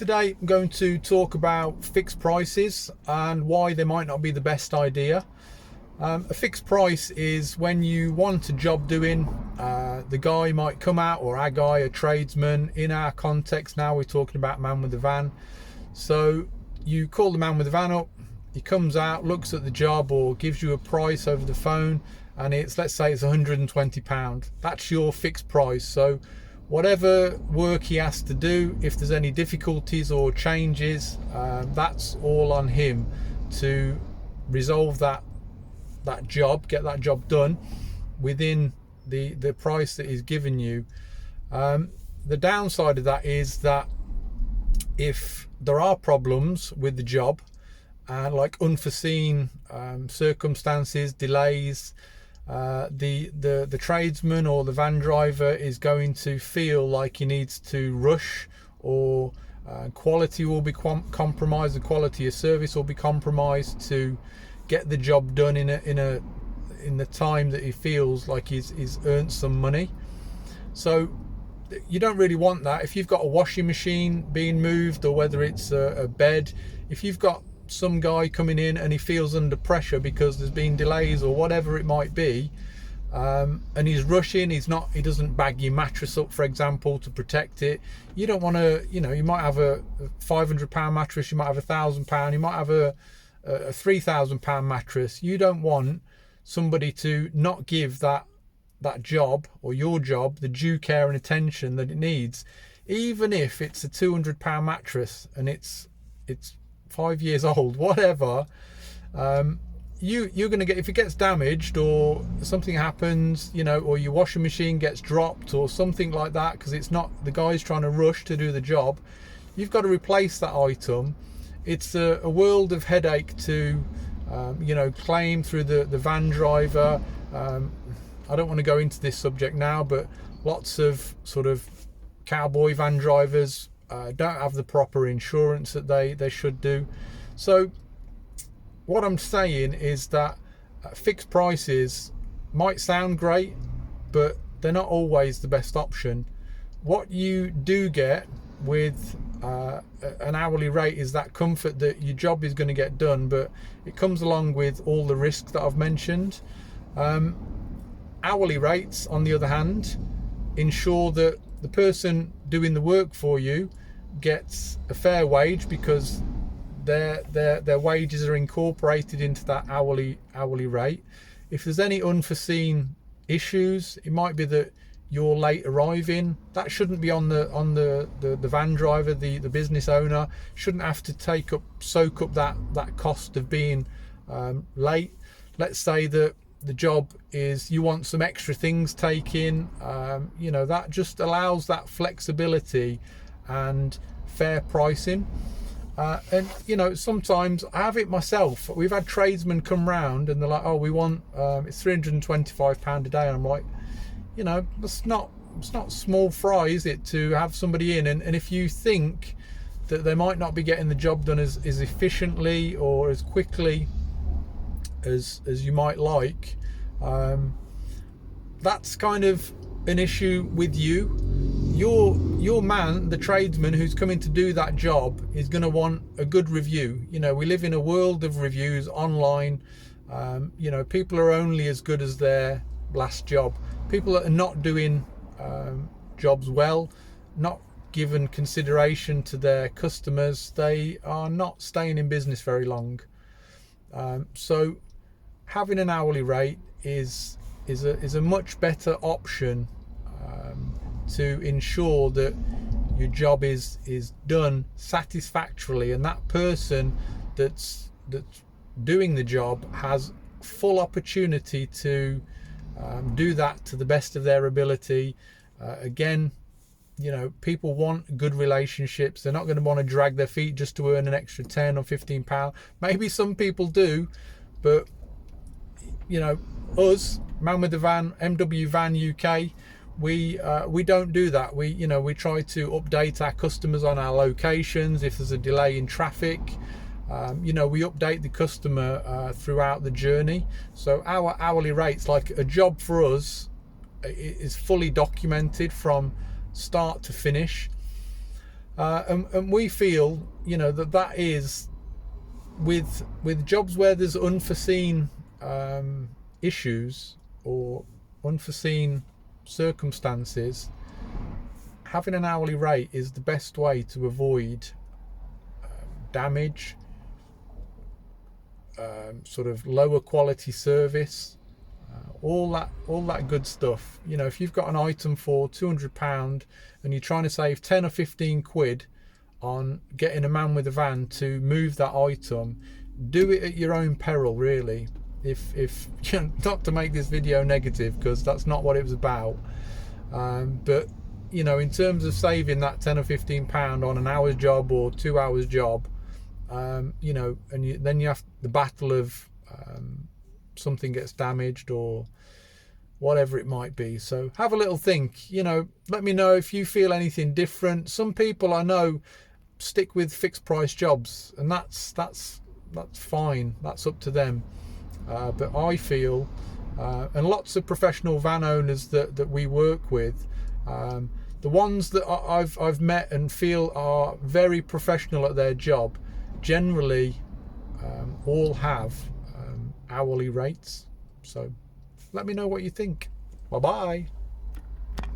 Today I'm going to talk about fixed prices and why they might not be the best idea. A fixed price is when you want a job doing, the guy might come out, or our guy, a tradesman. In our context now we're talking about man with the van. So you call the man with the van up, he comes out, looks at the job or gives you a price over the phone, and let's say it's £120. That's your fixed price. So whatever work he has to do, if there's any difficulties or changes, that's all on him to resolve that job, get that job done within the price that he's given you. The downside of that is that if there are problems with the job, like unforeseen circumstances, delays, the tradesman or the van driver is going to feel like he needs to rush, or quality will be compromised, the quality of service will be compromised to get the job done in the time that he feels like he's earned some money. So you don't really want that. If you've got a washing machine being moved, or whether it's a bed, if you've got some guy coming in and he feels under pressure because there's been delays or whatever it might be, and he's rushing, he doesn't bag your mattress up, for example, to protect it. You don't want to, you might have a £500 mattress, you might have £1,000, you might have a £3,000 mattress. You don't want somebody to not give that job, or your job, the due care and attention that it needs, even if it's a £200 mattress and it's 5 years old, whatever. You're going to get, if it gets damaged or something happens, or your washing machine gets dropped or something like that, because it's not, the guy's trying to rush to do the job, you've got to replace that item. It's a world of headache to claim through the van driver. I don't want to go into this subject now, but lots of sort of cowboy van drivers don't have the proper insurance that they should do. So what I'm saying is that fixed prices might sound great, but they're not always the best option. What you do get with an hourly rate is that comfort that your job is going to get done, but it comes along with all the risks that I've mentioned. Hourly rates, on the other hand, ensure that the person doing the work for you gets a fair wage, because their wages are incorporated into that hourly rate. If there's any unforeseen issues, it might be that you're late arriving, that shouldn't be on the van driver, the business owner shouldn't have to soak up that cost of being late. Let's say that the job is, you want some extra things taken, that just allows that flexibility and fair pricing. And sometimes I have it myself. We've had tradesmen come round and they're like, oh, we want it's £325 a day, and I'm like, it's not small fry, is it, to have somebody in, and if you think that they might not be getting the job done as efficiently or as quickly as you might like, that's kind of an issue with you. Your man, the tradesman who's coming to do that job, is going to want a good review. We live in a world of reviews online. People are only as good as their last job. People that are not doing jobs well, not given consideration to their customers, they are not staying in business very long. So having an hourly rate is a much better option to ensure that your job is done satisfactorily, and that person that's doing the job has full opportunity to do that to the best of their ability. Again, people want good relationships. They're not going to want to drag their feet just to earn an extra £10 or £15. Maybe some people do, but us, Man with the Van, MW Van UK, we don't do that. We try to update our customers on our locations. If there's a delay in traffic, we update the customer throughout the journey. So our hourly rates, like a job for us, is fully documented from start to finish. And we feel, you know, that is with jobs where there's unforeseen issues or unforeseen circumstances, having an hourly rate is the best way to avoid damage, sort of lower quality service, all that good stuff. You know, if you've got an item for £200 and you're trying to save 10 or 15 quid on getting a man with a van to move that item, do it at your own peril, really. If not to make this video negative, because that's not what it was about, but you know, in terms of saving that 10 or 15 pound on an hour's job or 2 hours job, you know, and then you have the battle of something gets damaged or whatever it might be. So have a little think, you know, let me know if you feel anything different. Some people I know stick with fixed price jobs, and that's fine, that's up to them. But I feel, and lots of professional van owners that we work with, the ones that I've met and feel are very professional at their job, generally all have hourly rates. So let me know what you think. Bye bye.